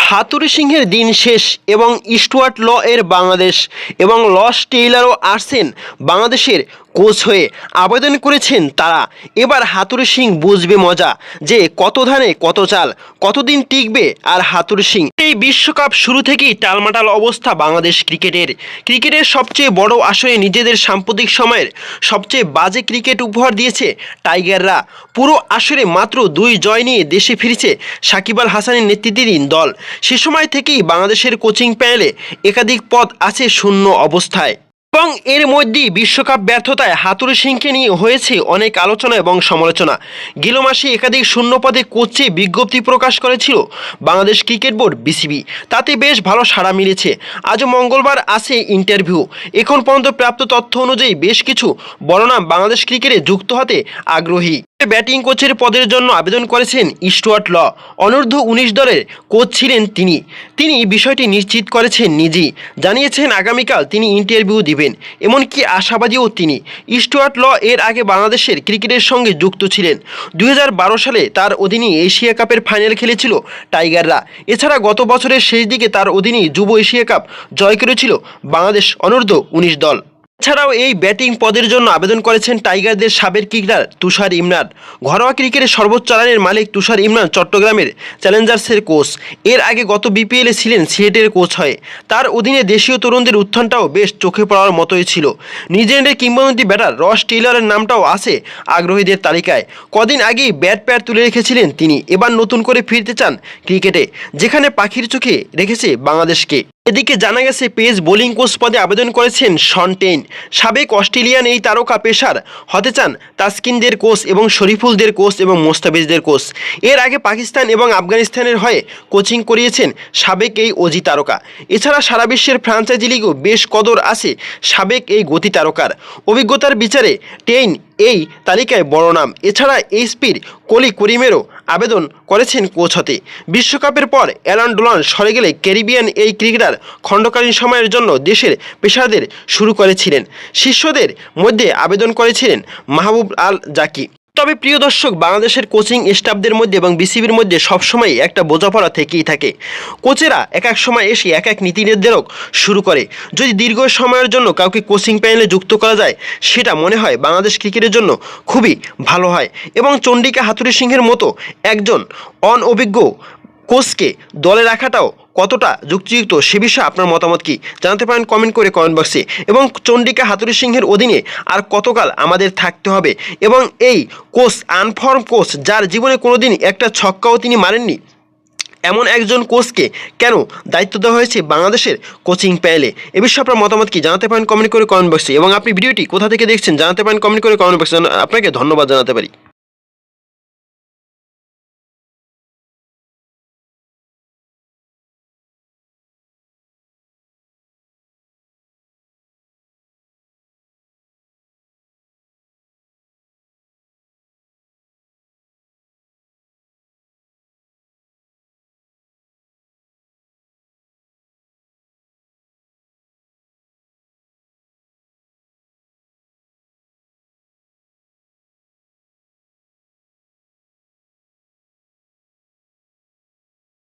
হাতুড়ি সিংহের দিন শেষ এবং স্টুয়ার্ট ল এর বাংলাদেশ এবং লস টেইলারও আসছেন বাংলাদেশের কোচ হয়ে। আবেদন করেছেন তারা। এবার হাতুড়ি সিং বুঝবে মজা যে কত ধানে কত চাল, কতদিন টিকবে আর হাতুড়ি সিং। এই বিশ্বকাপ শুরু থেকেই টালমাটাল অবস্থা বাংলাদেশ ক্রিকেটের সবচেয়ে বড় আসরে নিজেদের সাম্প্রতিক সময়ের সবচেয়ে বাজে ক্রিকেট উপহার দিয়েছে টাইগাররা। পুরো আসরে মাত্র 2 জয় নিয়ে দেশে ফিরেছে সাকিব আল হাসানের নেতৃত্বাধীন দল। সে সময় থেকেই বাংলাদেশের কোচিং প্যানেলে একাধিক পদ আছে শূন্য অবস্থায় এবং এর মধ্যেই বিশ্বকাপ ব্যর্থতায় হাতুড়ি সিংকে নিয়ে হয়েছে অনেক আলোচনা এবং সমালোচনা। গেল মাসে একাধিক শূন্য পদে কোচে বিজ্ঞপ্তি প্রকাশ করেছিল বাংলাদেশ ক্রিকেট বোর্ড বিসিবি। তাতে বেশ ভালো সাড়া মিলেছে। আজ মঙ্গলবার আছে ইন্টারভিউ। এখন পর্যন্ত প্রাপ্ত তথ্য অনুযায়ী বেশ কিছু বড় নাম বাংলাদেশ ক্রিকেটে যুক্ত হতে আগ্রহী। ব্যাটিং কোচের পদের জন্য আবেদন করেছেন স্টুয়ার্ট ল। অনূর্ধ্ব 19 দলের কোচ ছিলেন তিনি বিষয়টি নিশ্চিত করেছেন নিজেই। জানিয়েছেন আগামীকাল তিনি ইন্টারভিউ দিবেন, এমনকি আশাবাদীও তিনি। স্টুয়ার্ট ল এর আগে বাংলাদেশের ক্রিকেটের সঙ্গে যুক্ত ছিলেন। 2012 সালে তার অধীনে এশিয়া কাপের ফাইনাল খেলেছিল টাইগাররা। এছাড়া গত বছরের শেষ দিকে তার অধীনেই যুব এশিয়া কাপ জয় করেছিল বাংলাদেশ অনূর্ধ্ব 19 দল। এছাড়াও এই ব্যাটিং পদের জন্য আবেদন করেছেন টাইগারদের সাবেক ক্রিকেটার তুষার ইমরান। ঘরোয়া ক্রিকেটের সর্বোচ্চ রানের মালিক তুষার ইমরান চট্টগ্রামের চ্যালেঞ্জার্সের কোচ। এর আগে গত বিপিএলে ছিলেন সিলেটের কোচ হয়ে। তার অধীনে দেশীয় তরুণদের উত্থানটাও বেশ চোখে পড়ার মতোই ছিল। নিউজিল্যান্ডের কিংবদন্তি ব্যাটার রস টেইলরের নামটাও আছে আগ্রহীদের তালিকায়। কদিন আগেই ব্যাট প্যাড তুলে রেখেছিলেন তিনি। এবার নতুন করে ফিরতে চান ক্রিকেটে, যেখানে পাখির চোখে রেখেছে বাংলাদেশকে। এদিকে জানা গেছে পেস বোলিং কোচ পদে আবেদন করেছেন শন টেইন। সাবেক অস্ট্রেলিয়ান এই তারকা পেসার হতে চান তাসকিনদের কোচ এবং শরীফুলদের কোচ এবং মোস্তাফিজদের কোচ। এর আগে পাকিস্তান এবং আফগানিস্তানের হয়ে কোচিং করিয়েছেন সাবেক এই অজি তারকা। এছাড়া সারা বিশ্বের ফ্রাঞ্চাইজি লিগও বেশ কদর আছে সাবেক এই গতি তারকার। অভিজ্ঞতার বিচারে টেইন এই তালিকায় বড় নাম। এছাড়া এইচপির কলি করিমেরও আবেদন করেছেন কোচ হতে। বিশ্বকাপের পর অ্যালান ডোনাল্ড সরে গেলে ক্যারিবিয়ান এই ক্রিকেটার খণ্ডকালীন সময়ের জন্য দেশের পেশাদের শুরু করেছিলেন। শিষ্যদের মধ্যে আবেদন করেছিলেন মাহবুব আল জাকি। তবে প্রিয় দর্শক, বাংলাদেশের কোচিং স্টাফদের মধ্যে এবং বিসিবির মধ্যে সবসময় একটা বোঝাপড়া থেকেই থাকে। কোচেরা এক এক সময় এসে এক এক নীতি নির্ধারক শুরু করে। যদি দীর্ঘ সময়ের জন্য কাউকে কোচিং প্যানেলে যুক্ত করা যায়, সেটা মনে হয় বাংলাদেশ ক্রিকেটের জন্য খুবই ভালো হয় এবং চন্ডিকা হাতুড়ি সিংহের মতো একজন অনভিজ্ঞ কোচকে দলে রাখাটাও কতটা যুক্তিযুক্ত সে বিষয়ে আপনার মতামত কি জানাতে পারেন কমেন্ট বক্সে। এবং চন্ডিকা হাতুড়ি সিংহের অধীনে আর কতকাল আমাদের থাকতে হবে এবং এই কোচ আনফর্ম কোচ যার জীবনে কোনোদিন একটা ছক্কাও তিনি মারেননি, এমন একজন কোচকে কেন দায়িত্ব দেওয়া হয়েছে বাংলাদেশের কোচিং প্যানেলে? এ বিষয়ে আপনার মতামত কি জানাতে পারেন কমেন্ট বক্সে। এবং আপনি ভিডিওটি কোথা থেকে দেখছেন জানাতে পারেন কমেন্ট বক্সে। আপনাকে ধন্যবাদ জানাতে পারি।